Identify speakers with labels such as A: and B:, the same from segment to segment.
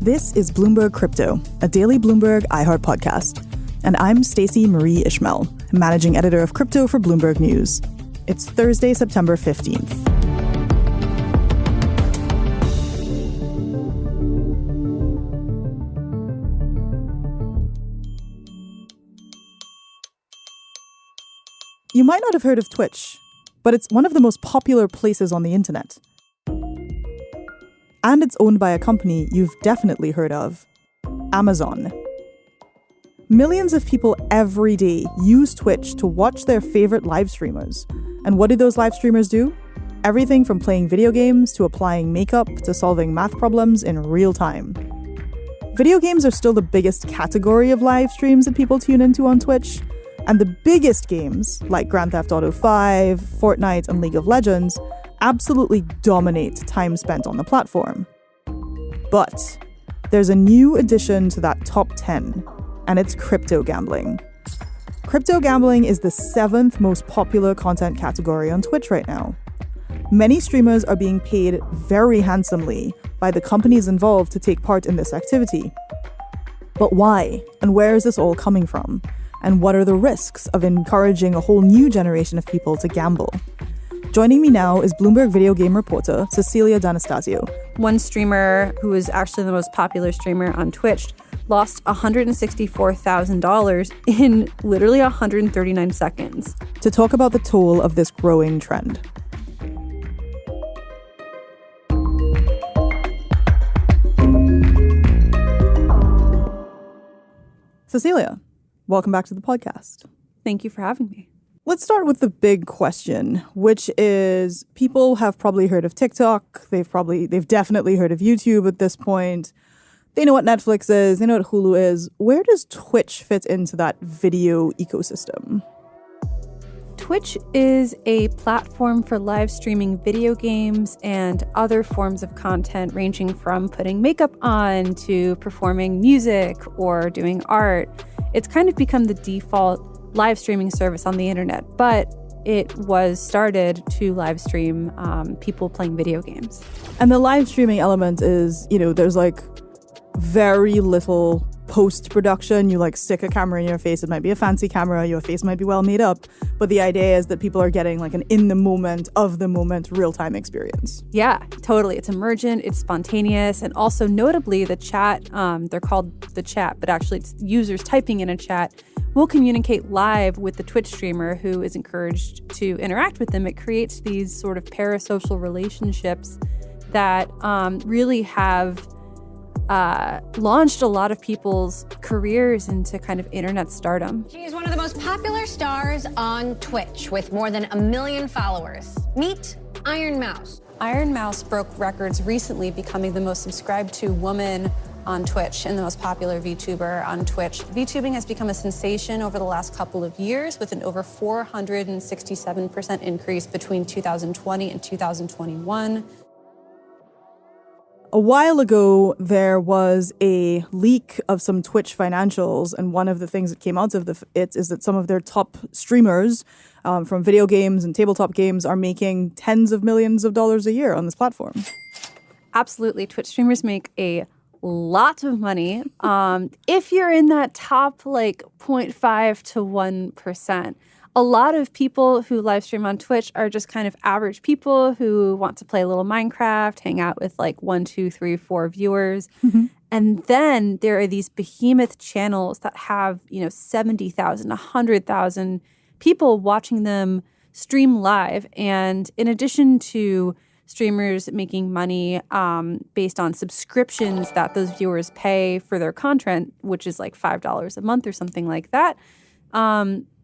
A: This is Bloomberg Crypto, a daily Bloomberg iHeart podcast. And I'm Stacey Marie Ishmael, managing editor of crypto for Bloomberg News. It's Thursday, September 15th. You might not have heard of Twitch, but it's one of the most popular places on the internet. And it's owned by a company you've definitely heard of, Amazon. Millions of people every day use Twitch to watch their favorite live streamers. And what do those live streamers do? Everything from playing video games to applying makeup to solving math problems in real time. Video games are still the biggest category of live streams that people tune into on Twitch. And the biggest games, like Grand Theft Auto 5, Fortnite, and League of Legends, absolutely dominate time spent on the platform. But there's a new addition to that top 10, and it's crypto gambling. Crypto gambling is the 7th most popular content category on Twitch right now. Many streamers are being paid very handsomely by the companies involved to take part in this activity. But why? And where is this all coming from? And what are the risks of encouraging a whole new generation of people to gamble? Joining me now is Bloomberg video game reporter Cecilia D'Anstasio.
B: One streamer who is actually the most popular streamer on Twitch lost $164,000 in literally 139 seconds.
A: To talk about the toll of this growing trend. Cecilia, welcome back to the podcast.
B: Thank you for having me.
A: Let's start with the big question, which is people have probably heard of TikTok. They've definitely heard of YouTube at this point. They know what Netflix is. They know what Hulu is. Where does Twitch fit into that video ecosystem?
B: Twitch is a platform for live streaming video games and other forms of content, ranging from putting makeup on to performing music or doing art. It's kind of become the default live streaming service on the internet, but it was started to live stream people playing video games.
A: And the live streaming element is, there's like very little post-production. You stick a camera in your face. It might be a fancy camera. Your face might be well made up. But the idea is that people are getting an in-the-moment, of-the-moment, real-time experience.
B: Yeah, totally. It's emergent. It's spontaneous. And also, notably, the chat, they're called the chat, but actually it's users typing in a chat, will communicate live with the Twitch streamer who is encouraged to interact with them. It creates these sort of parasocial relationships that really have launched a lot of people's careers into kind of internet stardom.
C: She's one of the most popular stars on Twitch with more than 1 million followers. Meet Iron Mouse.
B: Iron Mouse broke records recently, becoming the most subscribed to woman on Twitch and the most popular VTuber on Twitch. VTubing has become a sensation over the last couple of years, with an over 467% increase between 2020 and 2021.
A: A while ago, there was a leak of some Twitch financials, and one of the things that came out of it is that some of their top streamers from video games and tabletop games are making tens of millions of dollars a year on this platform.
B: Absolutely. Twitch streamers make a lot of money. If you're in that top 0.5 to 1%. A lot of people who live stream on Twitch are just kind of average people who want to play a little Minecraft, hang out with 1, 2, 3, 4 viewers. Mm-hmm. And then there are these behemoth channels that have, 70,000, 100,000 people watching them stream live. And in addition to streamers making money based on subscriptions that those viewers pay for their content, which is $5 a month or something like that,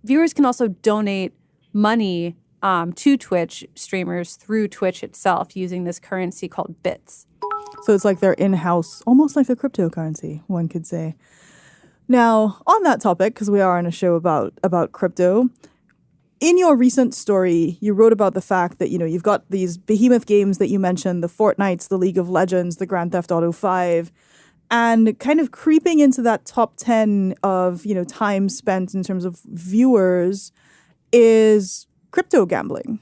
B: viewers can also donate money to Twitch streamers through Twitch itself using this currency called bits.
A: So it's their in-house, almost like a cryptocurrency, one could say. Now, on that topic, because we are on a show about crypto, in your recent story, you wrote about the fact that, you've got these behemoth games that you mentioned, the Fortnites, the League of Legends, the Grand Theft Auto 5, and kind of creeping into that top 10 of, time spent in terms of viewers is crypto gambling.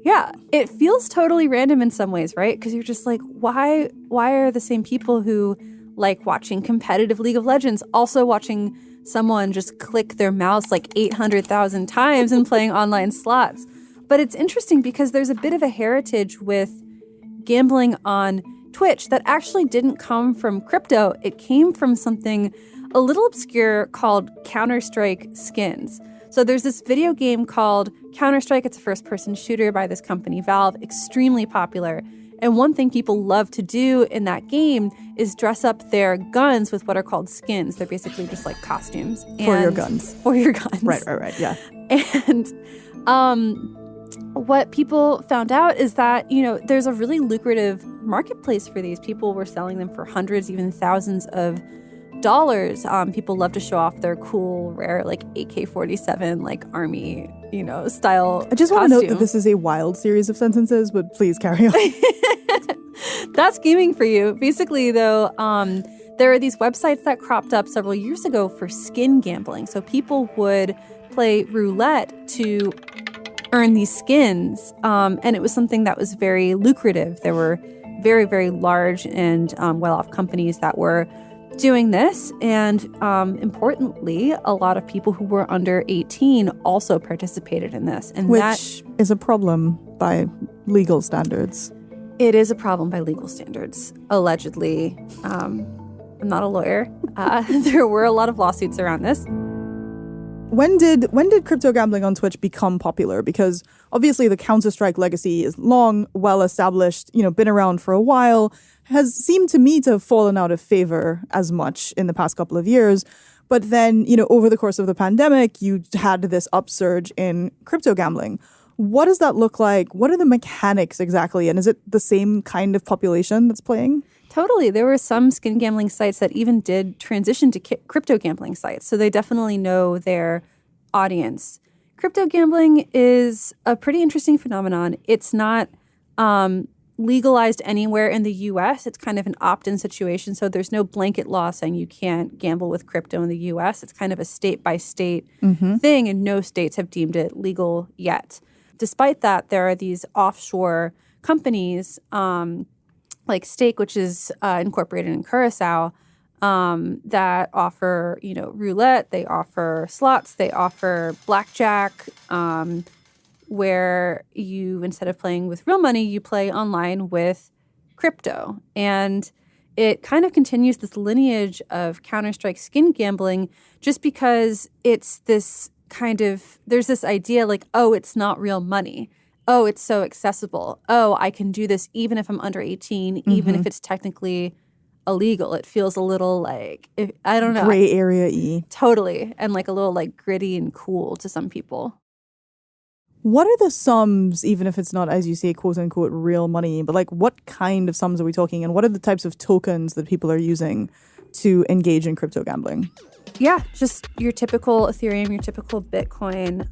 B: Yeah, it feels totally random in some ways, right? Because you're just like, why are the same people who like watching competitive League of Legends also watching someone just click their mouse like 800,000 times and playing online slots? But it's interesting because there's a bit of a heritage with gambling on Twitch that actually didn't come from crypto. It came from something a little obscure called CounterStrike skins. So there's this video game called CounterStrike. It's a first-person shooter by this company, Valve, extremely popular. And one thing people love to do in that game is dress up their guns with what are called skins. They're basically just like costumes.
A: For your guns.
B: For your guns.
A: Right, yeah.
B: And what people found out is that, there's a really lucrative marketplace for these. People were selling them for hundreds, even thousands of dollars. People love to show off their cool, rare, like AK-47, like army, style.
A: I just want to
B: costume.
A: note that this is a wild series of sentences, but please carry on.
B: That's gaming for you. Basically, though, there are these websites that cropped up several years ago for skin gambling. So people would play roulette to earn these skins, and it was something that was very lucrative. There were very, very large and well-off companies that were doing this, and importantly, a lot of people who were under 18 also participated in this. And
A: which
B: that
A: is a problem by legal standards.
B: It is a problem by legal standards, allegedly. I'm not a lawyer. There were a lot of lawsuits around this.
A: When did crypto gambling on Twitch become popular? Because obviously the CounterStrike legacy is long, well established, been around for a while, has seemed to me to have fallen out of favor as much in the past couple of years. But then, over the course of the pandemic, you had this upsurge in crypto gambling. What does that look like? What are the mechanics exactly? And is it the same kind of population that's playing?
B: Totally. There were some skin gambling sites that even did transition to crypto gambling sites. So they definitely know their audience. Crypto gambling is a pretty interesting phenomenon. It's not legalized anywhere in the U.S. It's kind of an opt-in situation. So there's no blanket law saying you can't gamble with crypto in the U.S. It's kind of a state-by-state thing, and no states have deemed it legal yet. Despite that, there are these offshore companies like Stake, which is incorporated in Curacao, that offer, roulette, they offer slots, they offer blackjack, where you, instead of playing with real money, you play online with crypto. And it kind of continues this lineage of CounterStrike skin gambling just because it's this kind of, there's this idea like, oh, it's not real money. Oh, it's so accessible. Oh, I can do this even if I'm under 18, even if it's technically illegal. It feels a little like, I don't know.
A: Gray area-y.
B: Totally. And like a little like gritty and cool to some people.
A: What are the sums, even if it's not, as you say, quote unquote, real money, but like what kind of sums are we talking? And what are the types of tokens that people are using to engage in crypto gambling?
B: Yeah, just your typical Ethereum, your typical Bitcoin.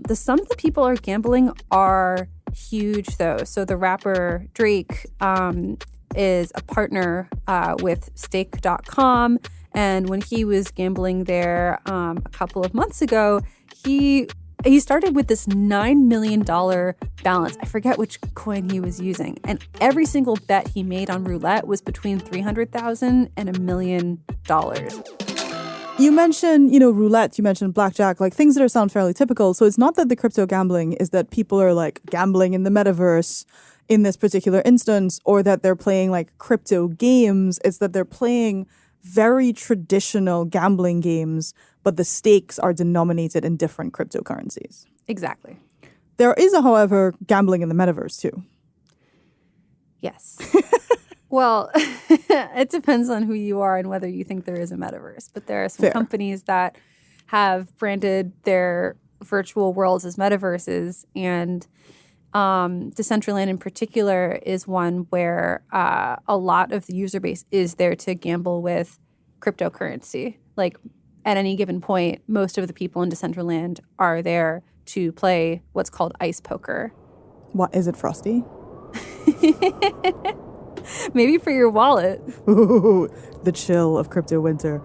B: The sums that people are gambling are huge, though. So the rapper Drake is a partner with Stake.com. And when he was gambling there a couple of months ago, he started with this $9 million balance. I forget which coin he was using. And every single bet he made on roulette was between $300,000 and $1 million.
A: You mentioned, roulette, you mentioned blackjack, like things that sound fairly typical. So it's not that the crypto gambling is that people are like gambling in the metaverse in this particular instance, or that they're playing like crypto games. It's that they're playing very traditional gambling games, but the stakes are denominated in different cryptocurrencies.
B: Exactly.
A: There is, however, gambling in the metaverse too.
B: Yes. Well, it depends on who you are and whether you think there is a metaverse. But there are some companies that have branded their virtual worlds as metaverses. And Decentraland in particular is one where a lot of the user base is there to gamble with cryptocurrency. Like at any given point, most of the people in Decentraland are there to play what's called ice poker.
A: What is it, Frosty?
B: Maybe for your wallet.
A: Ooh, the chill of crypto winter.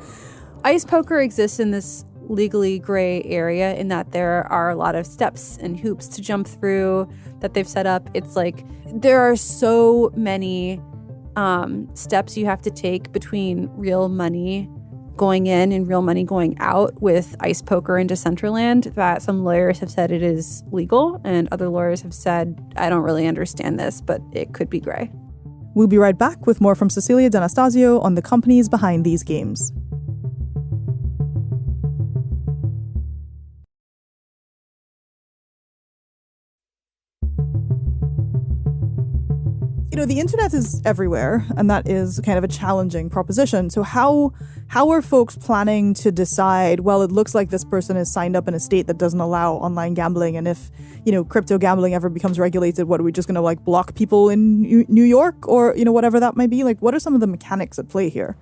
B: Ice poker exists in this legally gray area in that there are a lot of steps and hoops to jump through that they've set up. It's like there are so many steps you have to take between real money going in and real money going out with ice poker into Decentraland that some lawyers have said it is legal, and other lawyers have said, I don't really understand this, but it could be gray.
A: We'll be right back with more from Cecilia D'Anstasio on the companies behind these games. You know, the internet is everywhere, and that is kind of a challenging proposition. So how are folks planning to decide, well, it looks like this person is signed up in a state that doesn't allow online gambling, and if, you know, crypto gambling ever becomes regulated, what are we just going to like block people in New York or, you know, whatever that might be? Like, what are some of the mechanics at play here?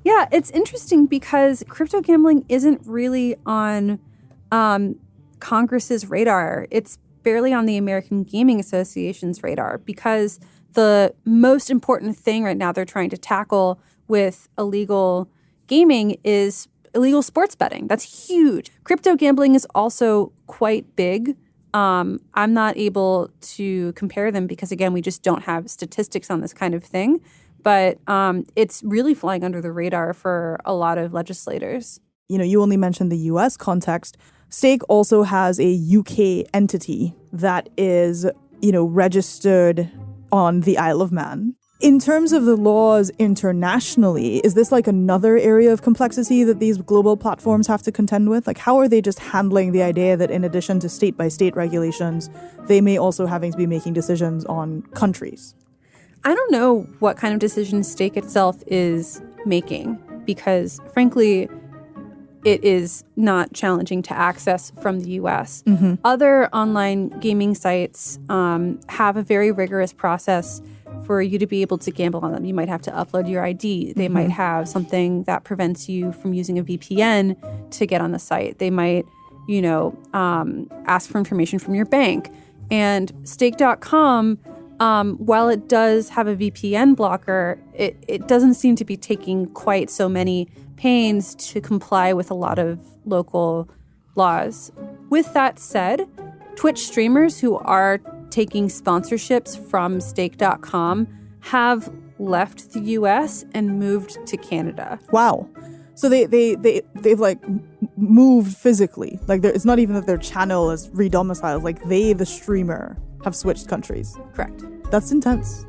B: Yeah, it's interesting because crypto gambling isn't really on Congress's radar. It's barely on the American Gaming Association's radar because the most important thing right now they're trying to tackle with illegal gaming is illegal sports betting. That's huge. Crypto gambling is also quite big. I'm not able to compare them because, again, we just don't have statistics on this kind of thing. But it's really flying under the radar for a lot of legislators.
A: You know, you only mentioned the U.S. context. Stake also has a UK entity that is, you know, registered on the Isle of Man. In terms of the laws internationally, is this like another area of complexity that these global platforms have to contend with? Like, how are they just handling the idea that in addition to state-by-state regulations, they may also having to be making decisions on countries?
B: I don't know what kind of decisions Stake itself is making because, frankly, it is not challenging to access from the U.S. Mm-hmm. Other online gaming sites have a very rigorous process for you to be able to gamble on them. You might have to upload your ID. They might have something that prevents you from using a VPN to get on the site. They might, you know, ask for information from your bank. And Stake.com, while it does have a VPN blocker, it doesn't seem to be taking quite so many pains to comply with a lot of local laws. With that said, Twitch streamers who are taking sponsorships from Stake.com have left the US and moved to Canada.
A: Wow. So they've like moved physically. Like it's not even that their channel is redomiciled. Like the streamer, have switched countries.
B: Correct.
A: That's intense.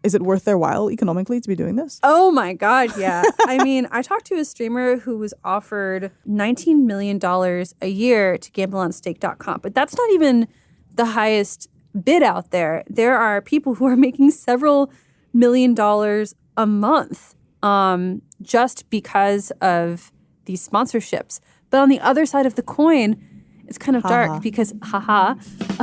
A: Is it worth their while economically to be doing this?
B: Oh my God, yeah. I mean, I talked to a streamer who was offered $19 million a year to gamble on Stake.com, but that's not even the highest bid out there. There are people who are making several $1 million a month just because of these sponsorships. But on the other side of the coin, it's kind of dark because, a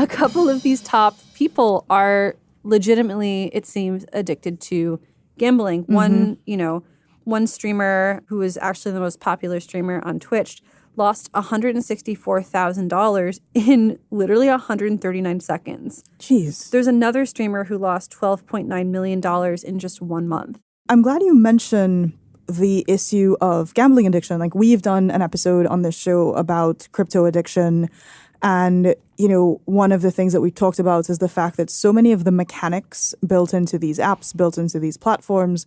B: couple of these top people are legitimately, it seems, addicted to gambling. Mm-hmm. One streamer who is actually the most popular streamer on Twitch lost $164,000 in literally 139 seconds.
A: Jeez.
B: There's another streamer who lost $12.9 million in just 1 month.
A: I'm glad you mentioned the issue of gambling addiction. Like, we've done an episode on this show about crypto addiction. And, you know, one of the things that we talked about is the fact that so many of the mechanics built into these apps, built into these platforms,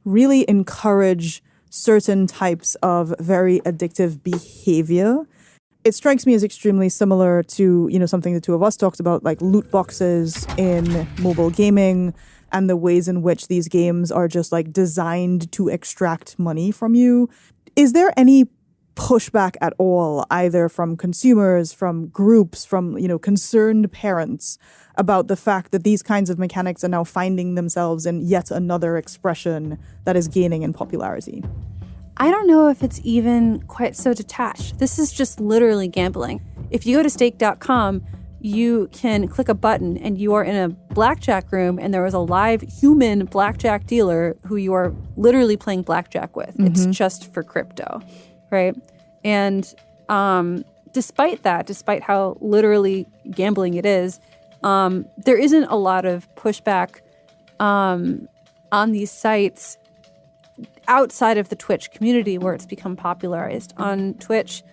A: really encourage certain types of very addictive behavior. It strikes me as extremely similar to, you know, something the two of us talked about, like loot boxes in mobile gaming and the ways in which these games are just like designed to extract money from you. Is there any pushback at all, either from consumers, from groups, from, you know, concerned parents about the fact that these kinds of mechanics are now finding themselves in yet another expression that is gaining in popularity?
B: I don't know if it's even quite so detached. This is just literally gambling. If you go to Stake.com, you can click a button and you are in a blackjack room and there is a live human blackjack dealer who you are literally playing blackjack with. Mm-hmm. It's just for crypto. Right. And despite how literally gambling it is, there isn't a lot of pushback on these sites. outside of the Twitch community where it's become popularized. On Twitch,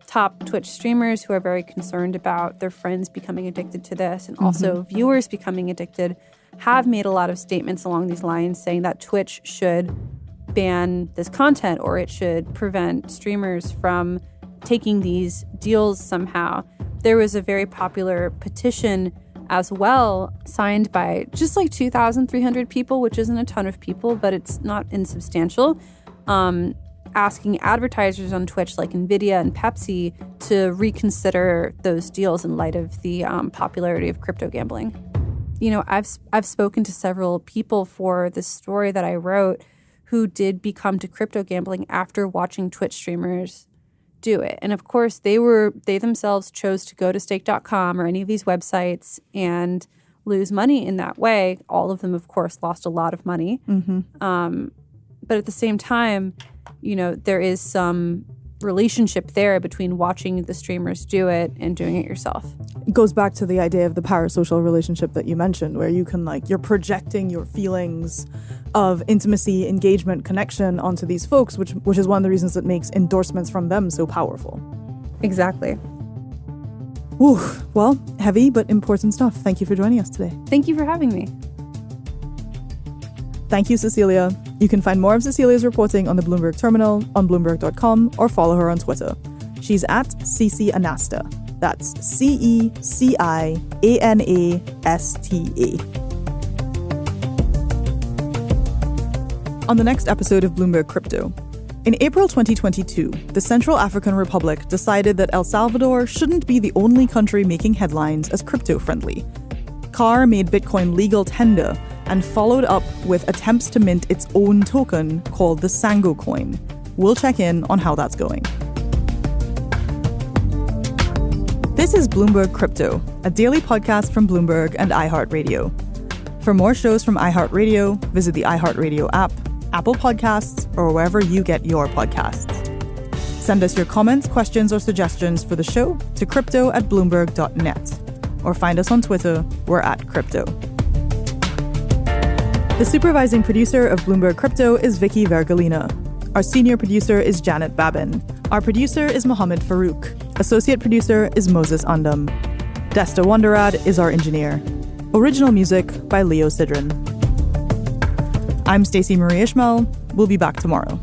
B: top Twitch streamers who are very concerned about their friends becoming addicted to this and also viewers becoming addicted have made a lot of statements along these lines saying that Twitch should ban this content or it should prevent streamers from taking these deals somehow. There was a very popular petition as well, signed by just like 2,300 people, which isn't a ton of people, but it's not insubstantial, asking advertisers on Twitch like Nvidia and Pepsi to reconsider those deals in light of the popularity of crypto gambling. You know, I've spoken to several people for this story that I wrote who did become to crypto gambling after watching Twitch streamers do it. And of course, they themselves chose to go to stake.com or any of these websites and lose money in that way. All of them, of course, lost a lot of money. But at the same time, you know, there is some relationship there between watching the streamers do it and doing it yourself.
A: It goes back to the idea of the parasocial relationship that you mentioned, where you can you're projecting your feelings of intimacy, engagement, connection onto these folks, which is one of the reasons that makes endorsements from them so powerful.
B: Exactly.
A: Whew. Well, heavy but important stuff. Thank you for joining us today.
B: Thank you for having me.
A: Thank you, Cecilia. You can find more of Cecilia's reporting on the Bloomberg Terminal on Bloomberg.com or follow her on Twitter. She's at Ceci Anasta. That's CECIANASTA. On the next episode of Bloomberg Crypto. In April 2022, the Central African Republic decided that El Salvador shouldn't be the only country making headlines as crypto-friendly. CAR made Bitcoin legal tender and followed up with attempts to mint its own token called the Sango coin. We'll check in on how that's going. This is Bloomberg Crypto, a daily podcast from Bloomberg and iHeartRadio. For more shows from iHeartRadio, visit the iHeartRadio app, Apple Podcasts, or wherever you get your podcasts. Send us your comments, questions, or suggestions for the show to crypto@bloomberg.net. Or find us on Twitter, we're @crypto. The supervising producer of Bloomberg Crypto is Vicky Vergolina. Our senior producer is Janet Babin. Our producer is Mohammed Farouk. Associate producer is Moses Andam. Desta Wonderad is our engineer. Original music by Leo Sidran. I'm Stacey Marie Ishmael. We'll be back tomorrow.